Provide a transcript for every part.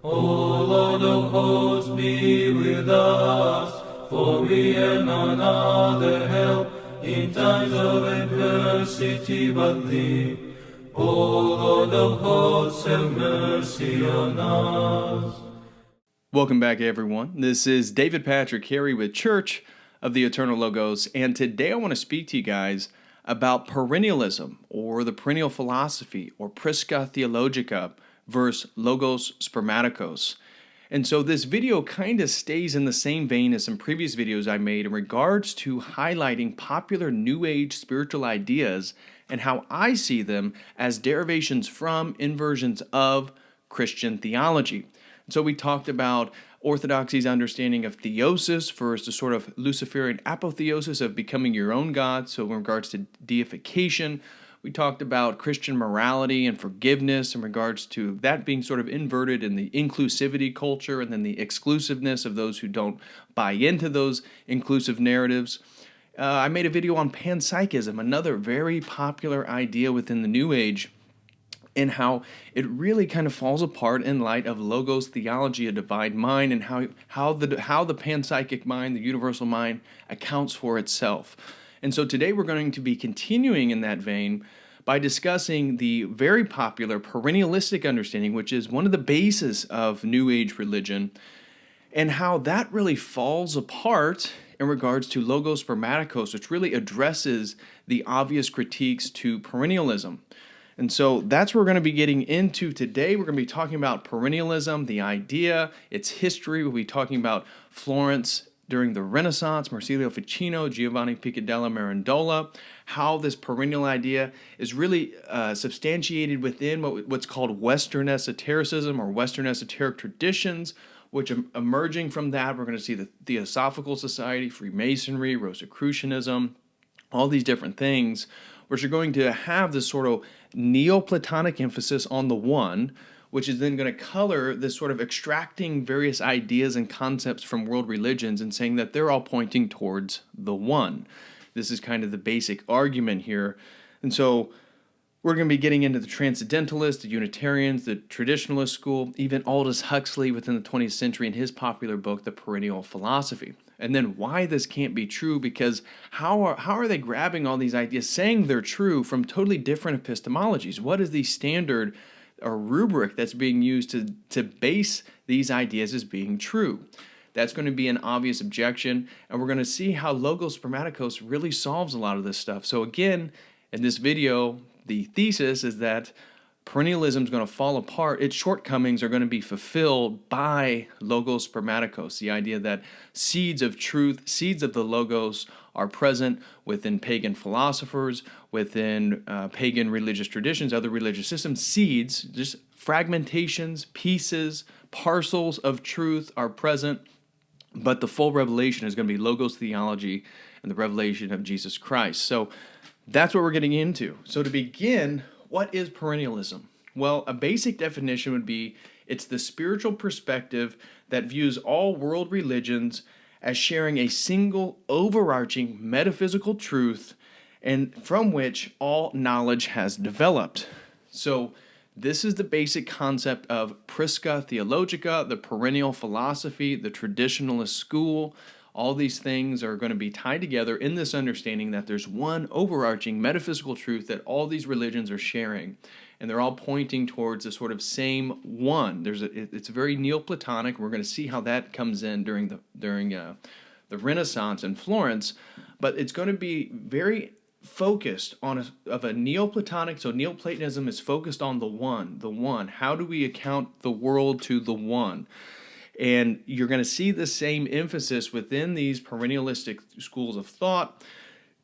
O Lord of hosts, be with us, for we have none other help in times of adversity but Thee. O Lord of hosts, have mercy on us. Welcome back, everyone. This is David Patrick Carey with Church of the Eternal Logos, and today I want to speak to you guys about perennialism, or the perennial philosophy, or Prisca Theologica versus Logos Spermatikos. And so this video kind of stays in the same vein as some previous videos I made in regards to highlighting popular New Age spiritual ideas and how I see them as derivations from, inversions of, Christian theology. So we talked about Orthodoxy's understanding of theosis versus the sort of Luciferian apotheosis of becoming your own God. So in regards to deification, we talked about Christian morality and forgiveness in regards to that being sort of inverted in the inclusivity culture and then the exclusiveness of those who don't buy into those inclusive narratives. I made a video on panpsychism, another very popular idea within the New Age, and how it really kind of falls apart in light of Logos theology, a divine mind, and how the panpsychic mind, the universal mind, accounts for itself. And so today we're going to be continuing in that vein by discussing the very popular perennialistic understanding, which is one of the bases of New Age religion, and how that really falls apart in regards to Logos Spermatikos, which really addresses the obvious critiques to perennialism. And so that's what we're going to be getting into today. We're going to be talking about perennialism, the idea, its history. We'll be talking about Florence during the Renaissance, Marsilio Ficino, Giovanni Pico della Mirandola, how this perennial idea is really substantiated within what's called Western esotericism or Western esoteric traditions, which emerging from that, we're going to see the Theosophical Society, Freemasonry, Rosicrucianism, all these different things, which are going to have this sort of Neoplatonic emphasis on the one, which is then going to color this sort of extracting various ideas and concepts from world religions and saying that they're all pointing towards the one. This is kind of the basic argument here. And so we're going to be getting into the Transcendentalists, the Unitarians, the Traditionalist School, even Aldous Huxley within the 20th century in his popular book, The Perennial Philosophy. And then why this can't be true, because how are they grabbing all these ideas, saying they're true from totally different epistemologies? What is the standard or rubric that's being used to base these ideas as being true? That's going to be an obvious objection, and we're going to see how Logos Spermatikos really solves a lot of this stuff. So again, in this video, the thesis is that perennialism is going to fall apart. Its shortcomings are going to be fulfilled by Logos Spermatikos, the idea that seeds of truth, seeds of the Logos are present within pagan philosophers, within pagan religious traditions, other religious systems. Seeds, just fragmentations, pieces, parcels of truth are present, but the full revelation is going to be Logos theology and the revelation of Jesus Christ. So that's what we're getting into. So to begin, what is perennialism? Well, a basic definition would be it's the spiritual perspective that views all world religions as sharing a single overarching metaphysical truth and from which all knowledge has developed. So this is the basic concept of Prisca Theologica, the perennial philosophy, the Traditionalist School. All these things are going to be tied together in this understanding that there's one overarching metaphysical truth that all these religions are sharing, and they're all pointing towards the sort of same one. It's very Neoplatonic. We're going to see how that comes in during the Renaissance in Florence, but it's going to be very focused on a Neoplatonic. So Neoplatonism is focused on the one. How do we account the world to the one? And you're going to see the same emphasis within these perennialistic schools of thought,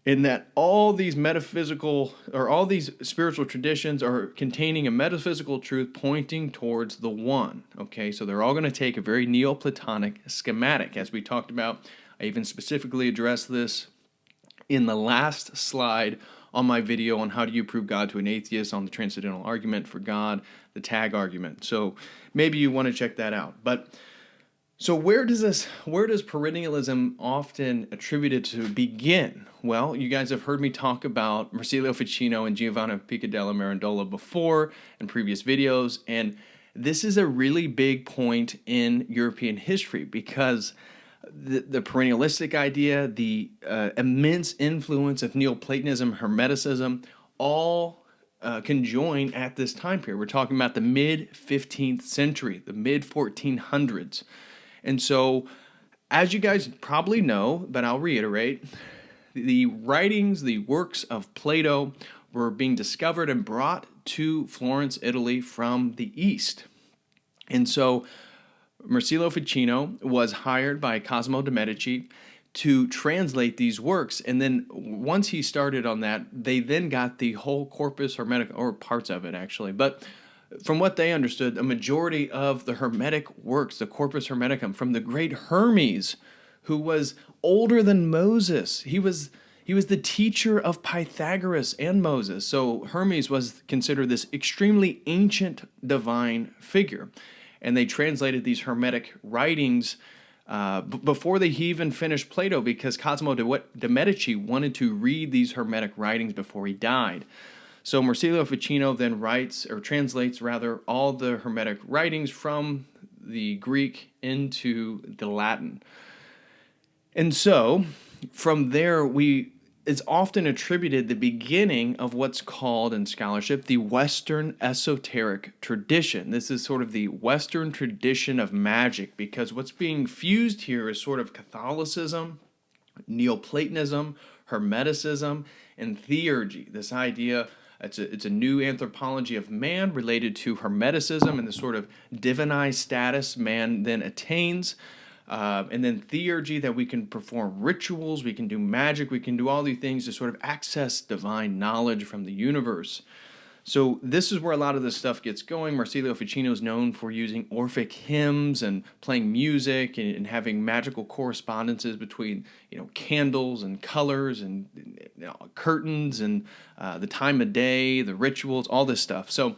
in that all these metaphysical or all these spiritual traditions are containing a metaphysical truth pointing towards the one. Okay, so they're all going to take a very Neoplatonic schematic. As we talked about, I even specifically addressed this in the last slide on my video on how do you prove God to an atheist on the transcendental argument for God, the tag argument. So maybe you want to check that out. But so where does perennialism often attributed to begin? Well, you guys have heard me talk about Marsilio Ficino and Giovanni Pico della Mirandola before in previous videos, and this is a really big point in European history because the perennialistic idea, the immense influence of Neoplatonism, Hermeticism, all conjoin at this time period. We're talking about the mid-15th century, the mid-1400s. And so, as you guys probably know, but I'll reiterate, the writings, the works of Plato were being discovered and brought to Florence, Italy from the East. And so Marsilio Ficino was hired by Cosimo de' Medici to translate these works. And then once he started on that, they then got the whole Corpus Hermeticum, or parts of it actually. But from what they understood, a majority of the Hermetic works, the Corpus Hermeticum, from the great Hermes, who was older than Moses. He was the teacher of Pythagoras and Moses. So Hermes was considered this extremely ancient divine figure. And they translated these Hermetic writings before they even finished Plato, because Cosimo de' Medici wanted to read these Hermetic writings before he died. So Marsilio Ficino then translates all the Hermetic writings from the Greek into the Latin. And so from there, it's often attributed the beginning of what's called in scholarship the Western esoteric tradition. This is sort of the Western tradition of magic, because what's being fused here is sort of Catholicism, Neoplatonism, Hermeticism, and Theology. This idea, it's a new anthropology of man related to Hermeticism and the sort of divinized status man then attains. And then Theology, that we can perform rituals, we can do magic, we can do all these things to sort of access divine knowledge from the universe. So this is where a lot of this stuff gets going. Marsilio Ficino is known for using Orphic hymns and playing music and having magical correspondences between, candles and colors and curtains and the time of day, the rituals, all this stuff. So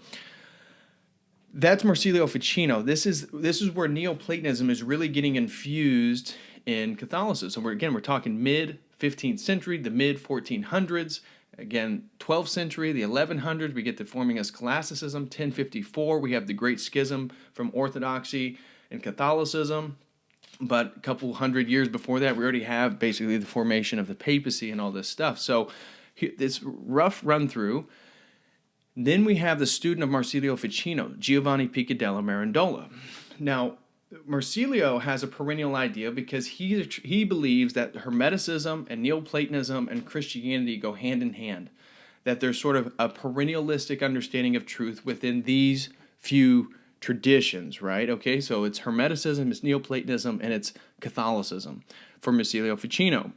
that's Marsilio Ficino. This is where Neoplatonism is really getting infused in Catholicism. So we're talking mid-15th century, the mid-1400s. Again, 12th century, the 1100s, we get the forming of scholasticism. 1054, we have the Great Schism from Orthodoxy and Catholicism. But a couple hundred years before that, we already have basically the formation of the papacy and all this stuff. So this rough run through. Then we have the student of Marsilio Ficino, Giovanni Pico della Mirandola. Now, Marsilio has a perennial idea because he believes that Hermeticism and Neoplatonism and Christianity go hand in hand, that there's sort of a perennialistic understanding of truth within these few traditions, right? Okay, so it's Hermeticism, it's Neoplatonism, and it's Catholicism for Marsilio Ficino.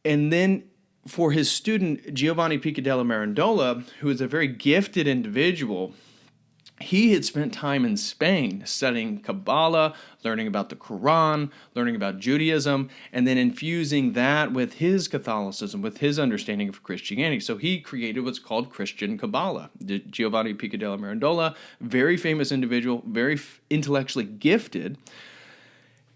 And then for his student, Giovanni Pico della Mirandola, who is a very gifted individual, he had spent time in Spain studying Kabbalah, learning about the Quran, learning about Judaism, and then infusing that with his Catholicism, with his understanding of Christianity. So he created what's called Christian Kabbalah. Giovanni Pico della Mirandola, very famous individual, very intellectually gifted.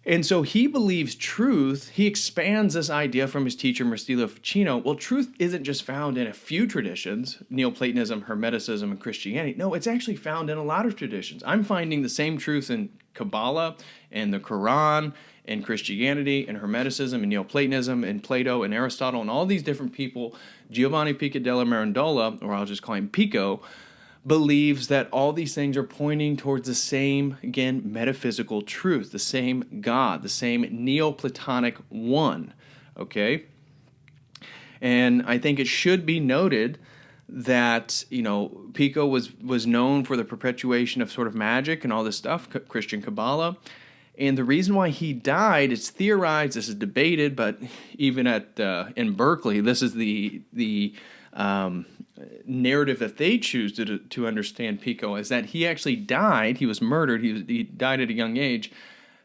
And so he believes truth. He expands this idea from his teacher, Marsilio Ficino. Well, truth isn't just found in a few traditions, Neoplatonism, Hermeticism, and Christianity. No, it's actually found in a lot of traditions. I'm finding the same truth in Kabbalah, and the Quran, and Christianity, and Hermeticism, and Neoplatonism, and Plato, and Aristotle, and all these different people. Giovanni Pico della Mirandola, or I'll just call him Pico, believes that all these things are pointing towards the same, again, metaphysical truth, the same God, the same Neoplatonic one, okay? And I think it should be noted that, Pico was known for the perpetuation of sort of magic and all this stuff, Christian Kabbalah. And the reason why he died, it's theorized, this is debated, but even in Berkeley, this is the narrative that they choose to understand Pico, is that he actually died, he was murdered, he died at a young age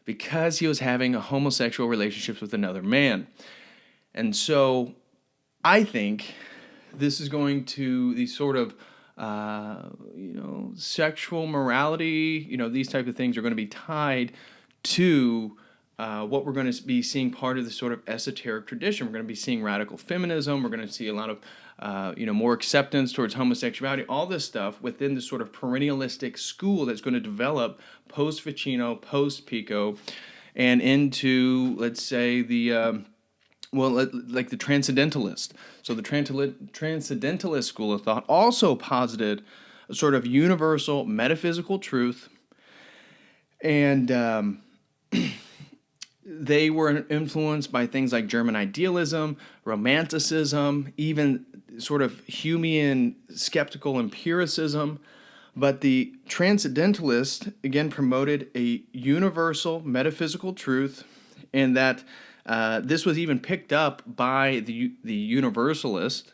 because he was having a homosexual relationship with another man. And so I think this is going to, these sort of, sexual morality, these type of things are going to be tied to what we're going to be seeing part of the sort of esoteric tradition. We're going to be seeing radical feminism. We're going to see a lot of more acceptance towards homosexuality, all this stuff within the sort of perennialistic school that's going to develop post-Ficino, post-Pico, and into, let's say, like the Transcendentalist. So the Transcendentalist school of thought also posited a sort of universal metaphysical truth, and they were influenced by things like German idealism, romanticism, even sort of Humean skeptical empiricism. But the Transcendentalists, again, promoted a universal metaphysical truth, and that this was even picked up by the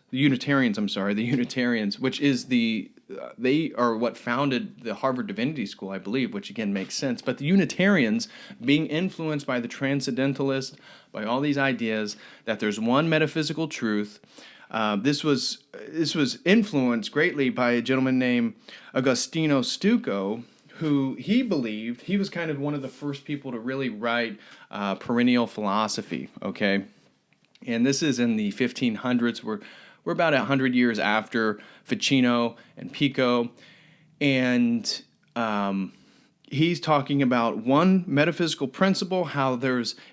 Unitarians, which is they are what founded the Harvard Divinity School, I believe, which again makes sense. But the Unitarians, being influenced by the Transcendentalists, by all these ideas that there's one metaphysical truth, this was influenced greatly by a gentleman named Agostino Stucco, who he believed he was kind of one of the first people to really write perennial philosophy. Okay, and this is in the 1500s. We're about 100 years after Ficino and Pico, and he's talking about one metaphysical principle, how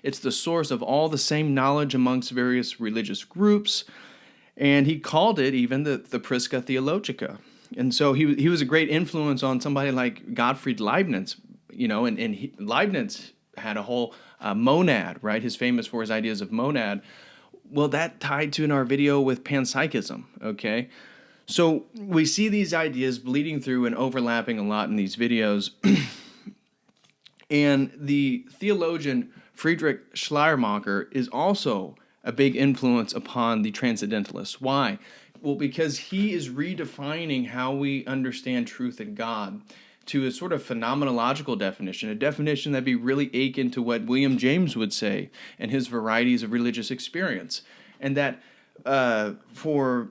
it's the source of all the same knowledge amongst various religious groups, and he called it even the Prisca Theologica. And so he was a great influence on somebody like Gottfried Leibniz, and Leibniz had a whole monad, right? He's famous for his ideas of monad. Well, that tied to in our video with panpsychism, okay? So we see these ideas bleeding through and overlapping a lot in these videos. And the theologian Friedrich Schleiermacher is also a big influence upon the Transcendentalists. Why? Well, because he is redefining how we understand truth and God to a sort of phenomenological definition, a definition that'd be really akin to what William James would say in his Varieties of Religious Experience. And that for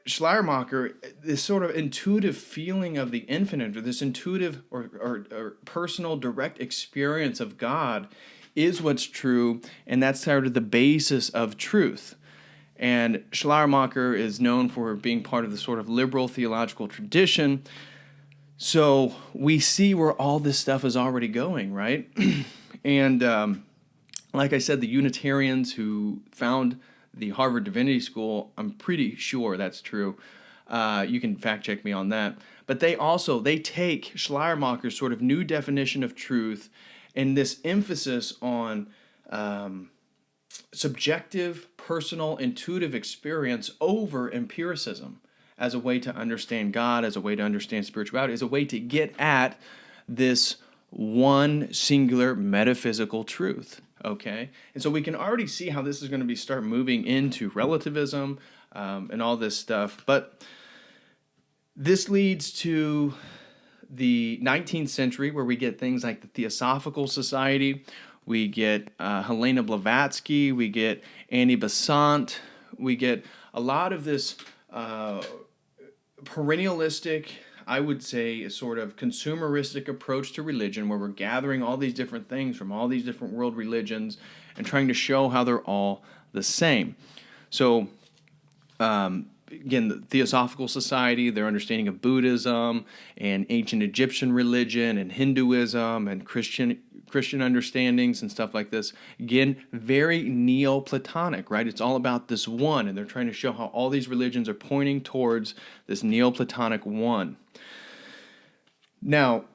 Schleiermacher, this sort of intuitive feeling of the infinite, or this intuitive or personal direct experience of God is what's true, and that's sort of the basis of truth. And Schleiermacher is known for being part of the sort of liberal theological tradition. So we see where all this stuff is already going, right? And like I said, the Unitarians who found the Harvard Divinity School, I'm pretty sure that's true. You can fact check me on that. But they take Schleiermacher's sort of new definition of truth and this emphasis on subjective, personal, intuitive experience over empiricism as a way to understand God, as a way to understand spirituality, as a way to get at this one singular metaphysical truth, okay? And so we can already see how this is going to start moving into relativism and all this stuff. But this leads to the 19th century, where we get things like the Theosophical Society. We get Helena Blavatsky, we get Annie Besant, we get a lot of this perennialistic, I would say, a sort of consumeristic approach to religion, where we're gathering all these different things from all these different world religions and trying to show how they're all the same. So, again, the Theosophical Society, their understanding of Buddhism and ancient Egyptian religion and Hinduism and Christian understandings and stuff like this. Again, very Neoplatonic, right? It's all about this one, and they're trying to show how all these religions are pointing towards this Neoplatonic one. Now,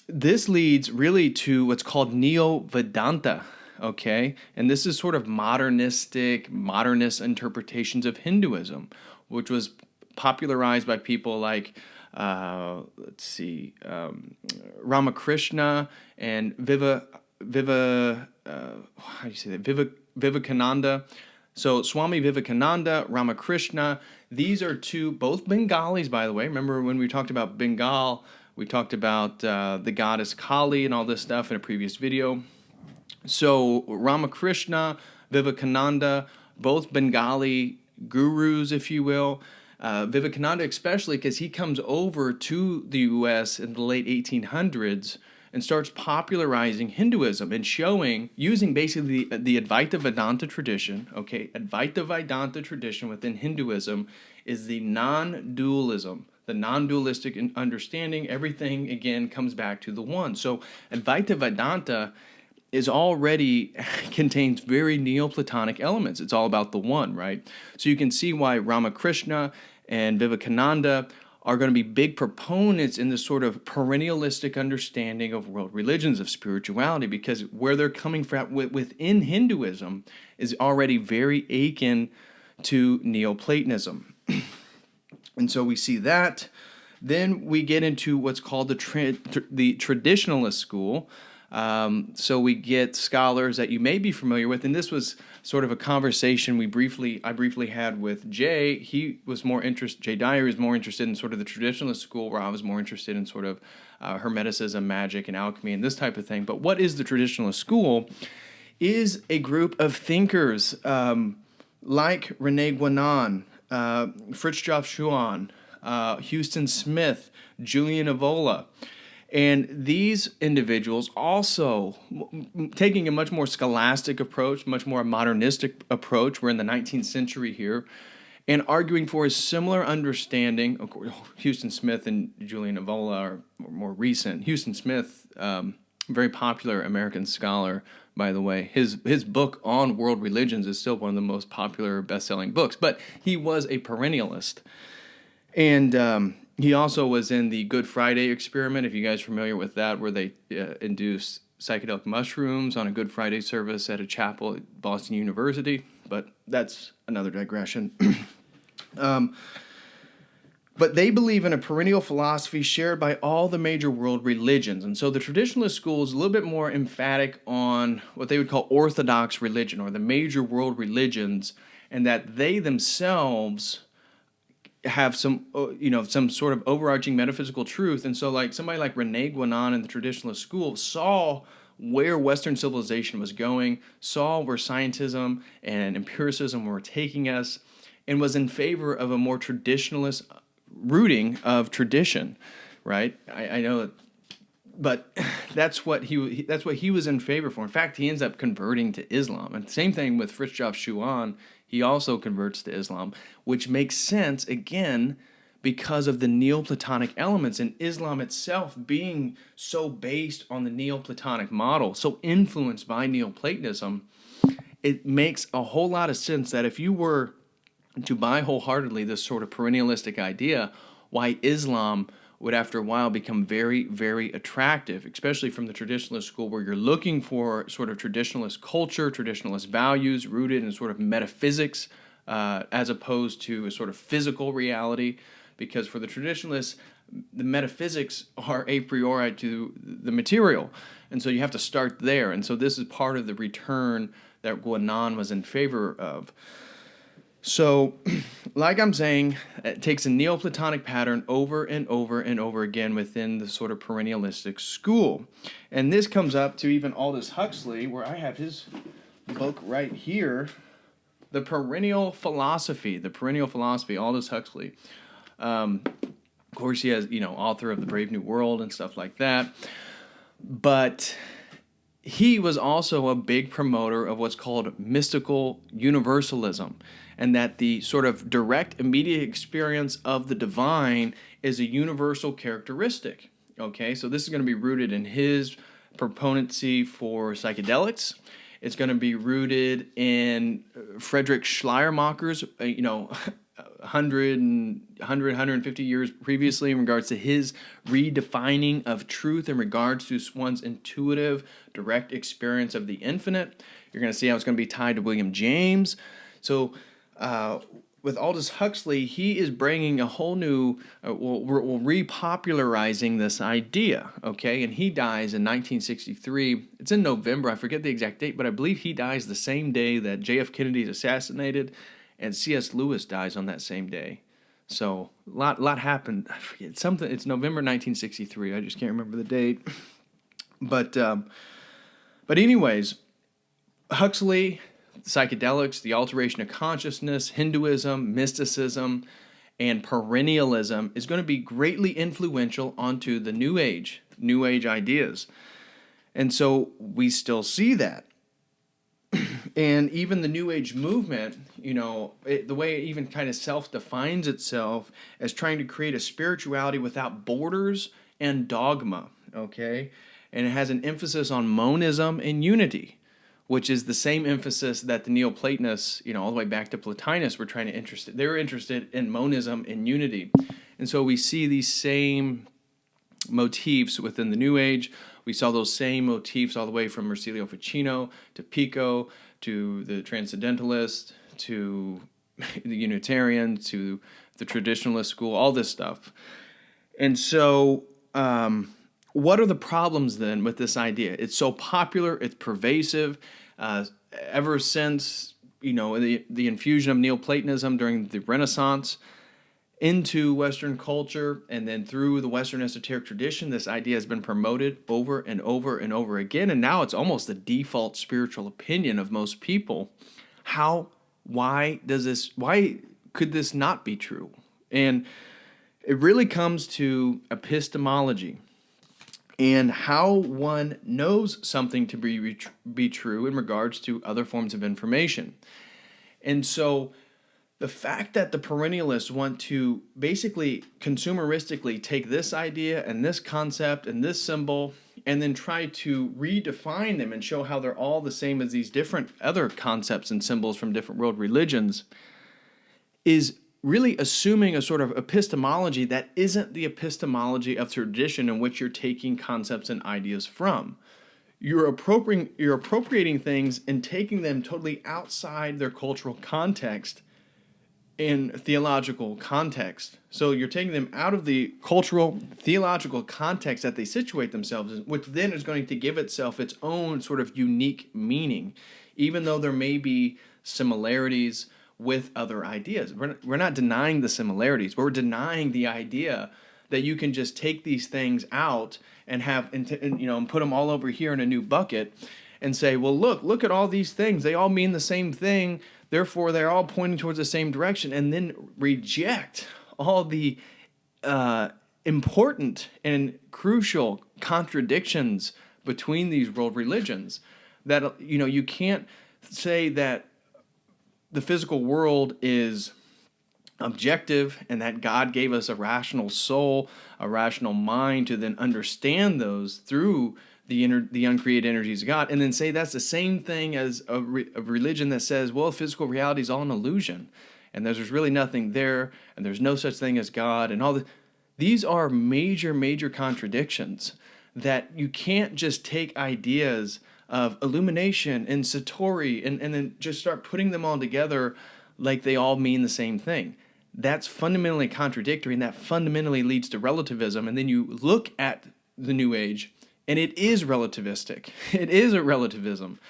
this leads really to what's called Neo-Vedanta, okay? And this is sort of modernist interpretations of Hinduism, which was popularized by people like Ramakrishna and Vivekananda. So Swami Vivekananda, Ramakrishna, these are both Bengalis, by the way. Remember when we talked about Bengal, we talked about the goddess Kali and all this stuff in a previous video. So Ramakrishna, Vivekananda, both Bengali gurus, if you will. Vivekananda especially, because he comes over to the U.S. in the late 1800s and starts popularizing Hinduism and using basically the Advaita Vedanta tradition. Okay, Advaita Vedanta tradition within Hinduism is the non-dualism, the non-dualistic understanding. Everything again comes back to the one. So Advaita Vedanta is already contains very Neoplatonic elements. It's all about the one, right? So you can see why Ramakrishna and Vivekananda are going to be big proponents in this sort of perennialistic understanding of world religions, of spirituality, because where they're coming from within Hinduism is already very akin to Neoplatonism. And so we see that. Then we get into what's called the Traditionalist School. So we get scholars that you may be familiar with, and this was sort of a conversation I briefly had with Jay. Jay Dyer was more interested in sort of the Traditionalist School, where I was more interested in sort of Hermeticism, magic, and alchemy, and this type of thing. But what is the Traditionalist School? Is a group of thinkers like Rene Guénon, Fritjof Schuon, Houston Smith, Julian Evola. And these individuals also taking a much more scholastic approach, much more modernistic approach. We're in the 19th century here, and arguing for a similar understanding. Of course, Houston Smith and Julian Evola are more recent. Houston Smith, very popular American scholar, by the way. His book on world religions is still one of the most popular best-selling books, but he was a perennialist. And he also was in the Good Friday experiment, if you guys are familiar with that, where they induced psychedelic mushrooms on a Good Friday service at a chapel at Boston University. But that's another digression. But they believe in a perennial philosophy shared by all the major world religions. And so the Traditionalist School is a little bit more emphatic on what they would call orthodox religion, or the major world religions, and that they themselves have some sort of overarching metaphysical truth. And so like somebody like Rene Guénon in the Traditionalist School saw where Western civilization was going, saw where scientism and empiricism were taking us, and was in favor of a more traditionalist rooting of tradition, right? I know, but that's what he was in favor for. In fact, he ends up converting to Islam. And same thing with Fritjof Schuon. He also converts to Islam, which makes sense, again, because of the Neoplatonic elements, and Islam itself being so based on the Neoplatonic model, so influenced by Neoplatonism. It makes a whole lot of sense that if you were to buy wholeheartedly this sort of perennialistic idea, why Islam would after a while become very, very attractive, especially from the Traditionalist School, where you're looking for sort of traditionalist culture, traditionalist values rooted in sort of metaphysics, as opposed to a sort of physical reality. Because for the traditionalists, the metaphysics are a priori to the material. And so you have to start there. And so this is part of the return that Guénon was in favor of. So, like I'm saying, it takes a Neoplatonic pattern over and over and over again within the sort of perennialistic school. And this comes up to even Aldous Huxley, where I have his book right here, The Perennial Philosophy, Aldous Huxley. Of course, he has, author of The Brave New World and stuff like that. But he was also a big promoter of what's called mystical universalism, and that the sort of direct, immediate experience of the divine is a universal characteristic. Okay, so this is going to be rooted in his proponency for psychedelics. It's going to be rooted in Friedrich Schleiermacher's, 150 years previously in regards to his redefining of truth in regards to one's intuitive, direct experience of the infinite. You're going to see how it's going to be tied to William James. So with Aldous Huxley, he is bringing a whole new, repopularizing this idea, okay? And he dies in 1963. It's in November. I forget the exact date, but I believe he dies the same day that J.F. Kennedy is assassinated, and C.S. Lewis dies on that same day. So a lot happened. I forget something. It's November 1963. I just can't remember the date. But anyways, Huxley, psychedelics, the alteration of consciousness, Hinduism, mysticism, and perennialism is going to be greatly influential onto the New Age, New Age ideas. And so we still see that. And even the New Age movement, the way it even kind of self-defines itself as trying to create a spirituality without borders and dogma, okay? And it has an emphasis on monism and unity, which is the same emphasis that the Neoplatonists, all the way back to Plotinus, were they were interested in monism and unity. And so we see these same motifs within the New Age. We saw those same motifs all the way from Marsilio Ficino to Pico to the Transcendentalist to the Unitarian to the Traditionalist School, all this stuff. And so what are the problems then with this idea? It's so popular, it's pervasive. Ever since, the infusion of Neoplatonism during the Renaissance into Western culture and then through the Western esoteric tradition, this idea has been promoted over and over and over again. And now it's almost the default spiritual opinion of most people. Why could this not be true? And it really comes to epistemology and how one knows something to be true in regards to other forms of information. And so the fact that the perennialists want to basically consumeristically take this idea and this concept and this symbol and then try to redefine them and show how they're all the same as these different other concepts and symbols from different world religions is really assuming a sort of epistemology that isn't the epistemology of tradition in which you're taking concepts and ideas from. You're appropriating things and taking them totally outside their cultural context in theological context. So you're taking them out of the cultural, theological context that they situate themselves in, which then is going to give itself its own sort of unique meaning, even though there may be similarities with other ideas. We're not denying the similarities, but we're denying the idea that you can just take these things out and and put them all over here in a new bucket and say, well, look at all these things. They all mean the same thing. Therefore, they're all pointing towards the same direction, and then reject all the important and crucial contradictions between these world religions. That, you can't say that the physical world is objective and that God gave us a rational soul, a rational mind to then understand those through the uncreated energies of God, and then say that's the same thing as a religion that says, well, physical reality is all an illusion, and there's really nothing there, and there's no such thing as God, and all the. These are major, major contradictions that you can't just take ideas of illumination and Satori and then just start putting them all together like they all mean the same thing. That's fundamentally contradictory, and that fundamentally leads to relativism. And then you look at the New Age, and it is relativistic. It is a relativism.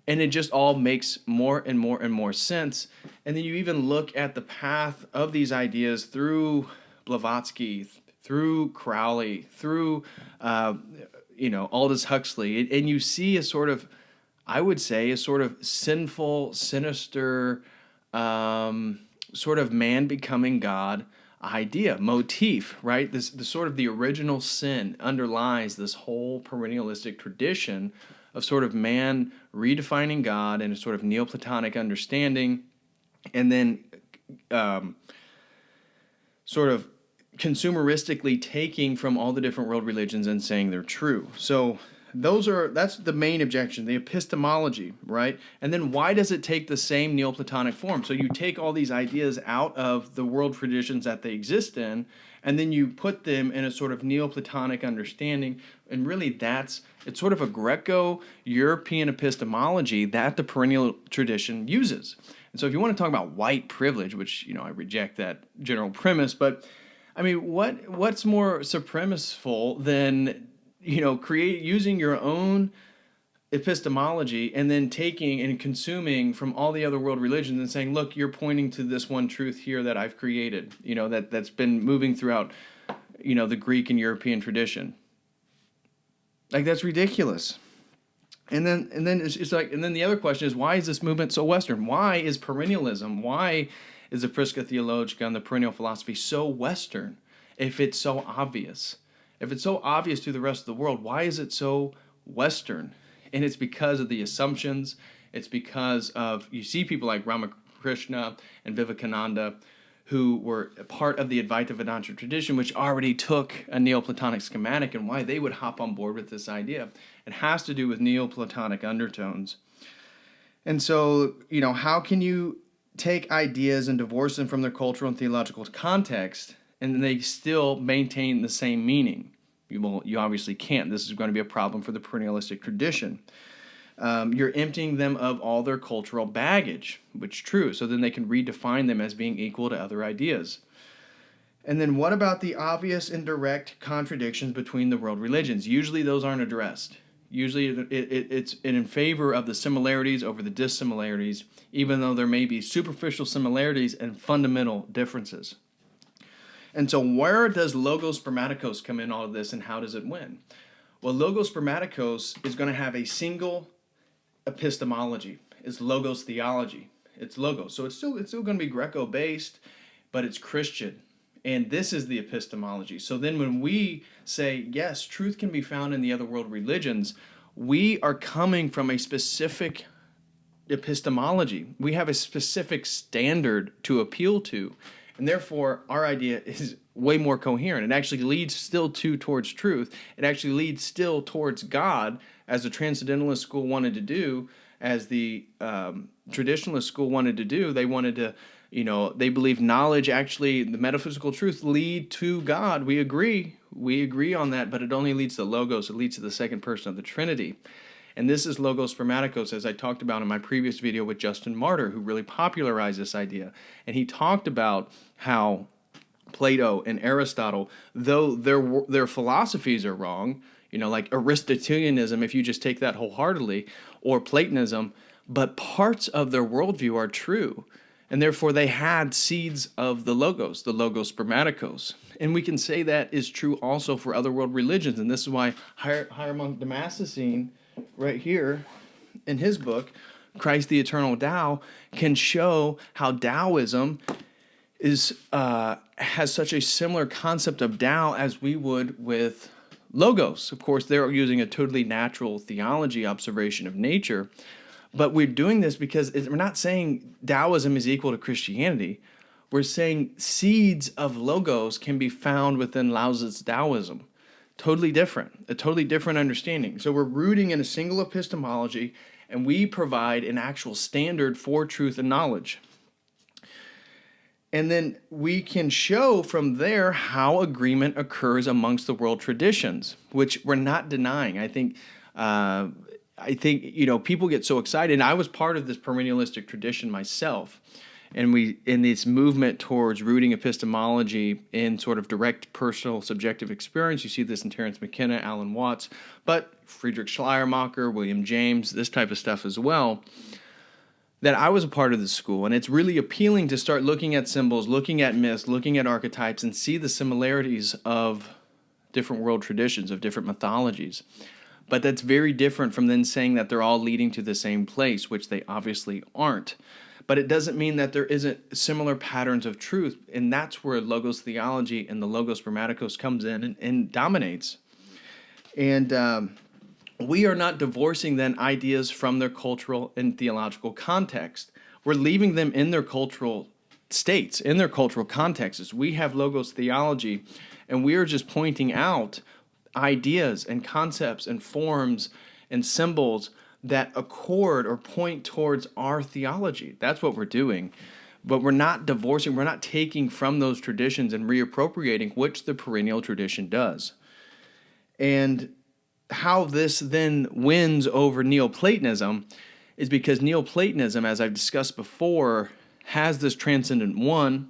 And it just all makes more and more and more sense. And then you even look at the path of these ideas through Blavatsky, through Crowley, through Aldous Huxley, and you see a sort of, I would say, a sort of sinful, sinister, sort of man becoming God idea, motif, right? The sort of the original sin underlies this whole perennialistic tradition of sort of man redefining God and a sort of Neoplatonic understanding, and then sort of consumeristically taking from all the different world religions and saying they're true. So that's the main objection, the epistemology, right? And then why does it take the same Neoplatonic form? So you take all these ideas out of the world traditions that they exist in, and then you put them in a sort of Neoplatonic understanding, and really it's sort of a Greco-European epistemology that the perennial tradition uses. And so if you want to talk about white privilege, which, I reject that general premise, but I mean, what's more supremaceful than using your own epistemology and then taking and consuming from all the other world religions and saying, look, you're pointing to this one truth here that I've created, that's been moving throughout, the Greek and European tradition. Like, that's ridiculous. And then it's like, and then the other question is, why is this movement so Western? Why is perennialism? Why is the Prisca Theologica and the perennial philosophy so Western if it's so obvious? If it's so obvious to the rest of the world, why is it so Western? And it's because of the assumptions. It's because of, you see people like Ramakrishna and Vivekananda, who were part of the Advaita Vedanta tradition, which already took a Neoplatonic schematic, and why they would hop on board with this idea. It has to do with Neoplatonic undertones. And so, how can you take ideas and divorce them from their cultural and theological context, and they still maintain the same meaning? You obviously can't. This is going to be a problem for the perennialistic tradition. You're emptying them of all their cultural baggage, which is true, so then they can redefine them as being equal to other ideas. And then what about the obvious and direct contradictions between the world religions? Usually those aren't addressed. Usually it's in favor of the similarities over the dissimilarities, even though there may be superficial similarities and fundamental differences. And so where does Logos Spermatikos come in all of this, and how does it win? Well, Logos Spermatikos is going to have a single epistemology. It's Logos theology. It's Logos. So it's still going to be Greco-based, but it's Christian. And this is the epistemology. So then when we say, yes, truth can be found in the other world religions, we are coming from a specific epistemology. We have a specific standard to appeal to. And therefore, our idea is way more coherent. It actually leads still towards truth. It actually leads still towards God, as the Transcendentalist School wanted to do, as the Traditionalist School wanted to do. They wanted to, they believe knowledge, actually, the metaphysical truth, lead to God. We agree. We agree on that, but it only leads to Logos. It leads to the second person of the Trinity. And this is Logos Spermatikos, as I talked about in my previous video with Justin Martyr, who really popularized this idea. And he talked about how Plato and Aristotle, though their philosophies are wrong, like Aristotelianism, if you just take that wholeheartedly, or Platonism, but parts of their worldview are true. And therefore they had seeds of the Logos Spermatikos. And we can say that is true also for other world religions. And this is why Hieromonk Damascene, right here in his book, Christ the Eternal Tao, can show how Taoism has such a similar concept of Tao as we would with Logos. Of course, they're using a totally natural theology observation of nature, but we're doing this because we're not saying Taoism is equal to Christianity. We're saying seeds of Logos can be found within Laozi's Taoism. Totally different, a totally different understanding. So we're rooting in a single epistemology, and we provide an actual standard for truth and knowledge. And then we can show from there how agreement occurs amongst the world traditions, which we're not denying. I think people get so excited. And I was part of this perennialistic tradition myself. And in this movement towards rooting epistemology in sort of direct personal subjective experience, you see this in Terence McKenna, Alan Watts, but Friedrich Schleiermacher, William James, this type of stuff as well, that I was a part of the school. And it's really appealing to start looking at symbols, looking at myths, looking at archetypes, and see the similarities of different world traditions, of different mythologies. But that's very different from then saying that they're all leading to the same place, which they obviously aren't. But it doesn't mean that there isn't similar patterns of truth, and that's where Logos theology and the Logos Spermatikos comes in and dominates. And we are not divorcing then ideas from their cultural and theological context. We're leaving them in their cultural states, in their cultural contexts. We have Logos theology, and we are just pointing out ideas and concepts and forms and symbols that accord or point towards our theology. That's what we're doing. But we're not divorcing, we're not taking from those traditions and reappropriating, which the perennial tradition does. And how this then wins over Neoplatonism is because Neoplatonism, as I've discussed before, has this transcendent one,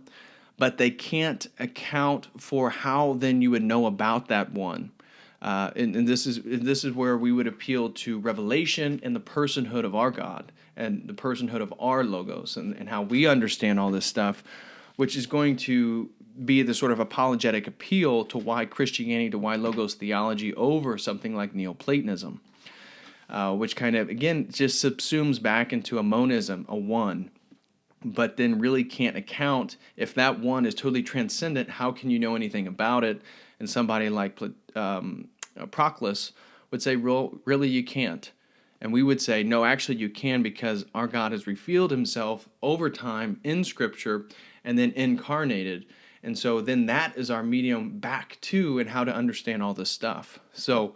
but they can't account for how then you would know about that one. And this is where we would appeal to revelation and the personhood of our God and the personhood of our Logos and how we understand all this stuff, which is going to be the sort of apologetic appeal to why Christianity, to why Logos theology over something like Neoplatonism, which kind of, again, just subsumes back into a monism, a one, but then really can't account if that one is totally transcendent. How can you know anything about it? And somebody like Proclus would say, really, you can't. And we would say, no, actually you can, because our God has revealed himself over time in Scripture and then incarnated. And so then that is our medium back to and how to understand all this stuff. So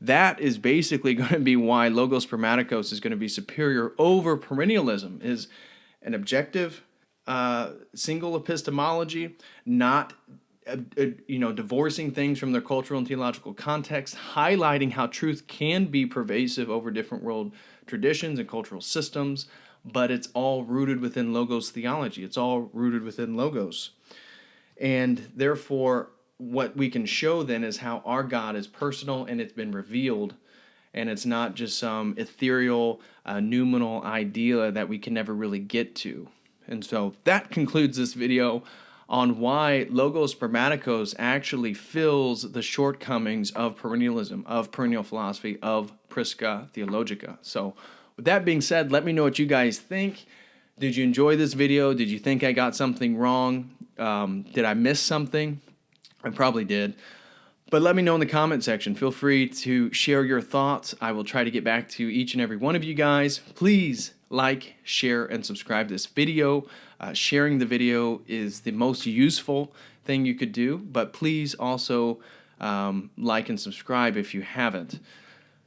that is basically going to be why Logos Spermatikos is going to be superior over perennialism, is an objective single epistemology, not divorcing things from their cultural and theological context, highlighting how truth can be pervasive over different world traditions and cultural systems, but it's all rooted within Logos theology. It's all rooted within Logos. And therefore, what we can show then is how our God is personal and it's been revealed, and it's not just some ethereal, noumenal idea that we can never really get to. And so that concludes this video on why Logos Spermatikos actually fills the shortcomings of perennialism, of perennial philosophy, of Prisca Theologica. So with that being said, let me know what you guys think. Did you enjoy this video? Did you think I got something wrong? Did I miss something? I probably did. But let me know in the comment section. Feel free to share your thoughts. I will try to get back to each and every one of you guys. Please like, share, and subscribe this video. Sharing the video is the most useful thing you could do, but please also like and subscribe if you haven't.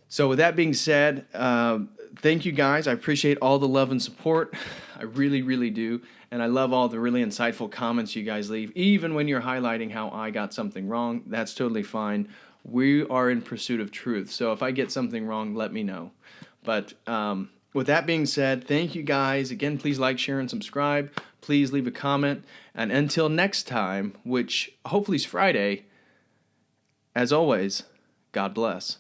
So with that being said, thank you guys. I appreciate all the love and support. I really, really do. And I love all the really insightful comments you guys leave. Even when you're highlighting how I got something wrong, that's totally fine. We are in pursuit of truth. So if I get something wrong, let me know. But with that being said, thank you guys. Again, please like, share, and subscribe. Please leave a comment. And until next time, which hopefully is Friday, as always, God bless.